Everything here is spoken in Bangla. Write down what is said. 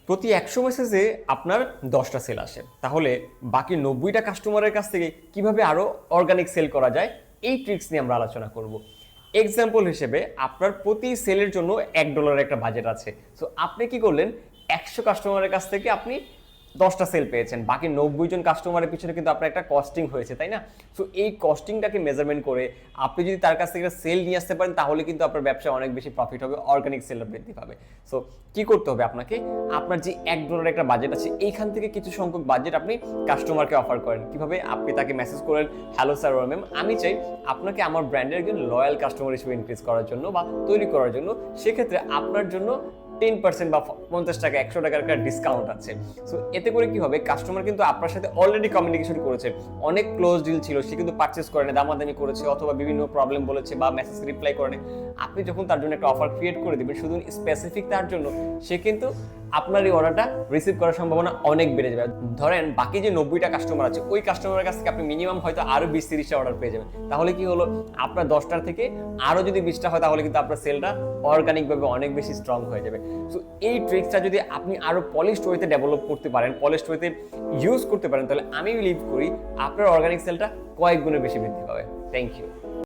প্রতি 100 মেসেজে আপনার 10টা সেল আসে, তাহলে বাকি 90টা কাস্টমারের কাছ থেকে কিভাবে আরও অর্গানিক সেল করা যায় এই ট্রিক্স নিয়ে আমরা আলোচনা করব। এক্সাম্পল হিসেবে আপনার প্রতি সেলের জন্য $1 একটা বাজেট আছে। সো আপনি কি করলেন, 100 কাস্টমারের কাছ থেকে আপনি 10টা সেল পেয়েছেন, বাকি 90 জন কাস্টমারের পিছনে কিন্তু আপনার একটা কস্টিং হয়েছে, তাই না? সো এই কস্টিংটাকে মেজারমেন্ট করে আপনি যদি তার কাছ থেকে সেল নিয়ে আসতে পারেন, তাহলে কিন্তু আপনার ব্যবসায় অনেক বেশি প্রফিট হবে, অর্গানিক সেল বৃদ্ধি পাবে। সো কি করতে হবে আপনাকে, আপনার যে $1 একটা বাজেট আছে এইখান থেকে কিছু সংখ্যক বাজেট আপনি কাস্টমারকে অফার করেন। কিভাবে? আপনি তাকে মেসেজ করেন, হ্যালো স্যার ওর ম্যাম, আমি চাই আপনাকে আমার ব্র্যান্ডের একজন লয়াল কাস্টমার হিসেবে ইনক্রিজ করার জন্য বা তৈরি করার জন্য। সেক্ষেত্রে আপনার জন্য 10% বা 50 টাকা 100 টাকার একটা ডিসকাউন্ট আছে। সো এতে করে কি হবে, কাস্টমার কিন্তু আপনার সাথে অলরেডি কমিউনিকেশন করেছে, অনেক ক্লোজ ডিল ছিল, সে কিন্তু পারচেস করে না, দামাদামি করেছে অথবা বিভিন্ন প্রবলেম বলেছে বা মেসেজ রিপ্লাই করে না। আপনি যখন তার জন্য একটা অফার ক্রিয়েট করে দিবেন শুধু স্পেসিফিক তার জন্য, সে কিন্তু আপনার এই অর্ডারটা রিসিভ করার সম্ভাবনা অনেক বেড়ে যাবে। ধরেন বাকি যে 90টা কাস্টমার আছে ওই কাস্টমারের কাছ থেকে আপনি মিনিমাম হয়তো আরো 20-30টা অর্ডার পেয়ে যাবেন। তাহলে কি হলো, আপনার 10টার থেকে আরো যদি 20টা হয় তাহলে কিন্তু আপনার সেলটা অর্গানিকভাবে অনেক বেশি স্ট্রং হয়ে যাবে। সো এই ট্রিক্সটা যদি আপনি আরো পলিশড ওয়েতে ডেভেলপ করতে পারেন, পলিশড ওয়েতে ইউজ করতে পারেন, তাহলে আমি বিলিভ করি আপনার অর্গানিক সেলটা কয়েক গুণের বেশি বৃদ্ধি পাবে। Thank you.